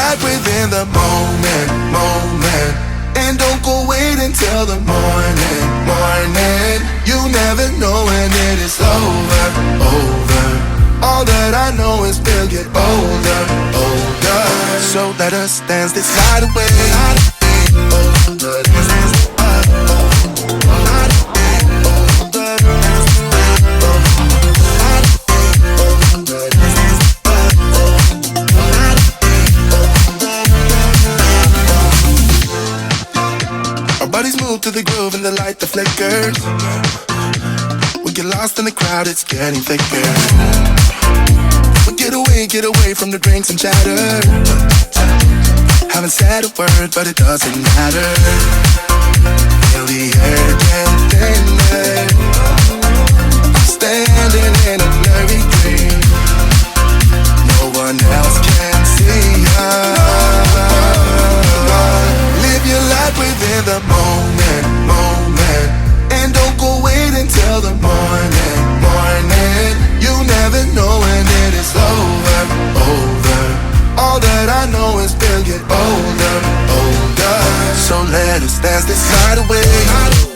life within the moment, moment. And don't go wait until the morning, morning. You never know when it is over, over. All that I know is we'll get older, older. So let us dance this night away. Our bodies move to the groove and the light that flickers. We get lost in the crowd, it's getting thicker. We get away from the drinks and chatter. Haven't said a word, but it doesn't matter. Feel the air get thinner. I'm standing in a blurry dream. No one else can see us. Live your life within the moment, moment. And don't go wait until the morning, morning. You never know when it is over, over. All that I know is we'll get older, older. So let us dance this night away.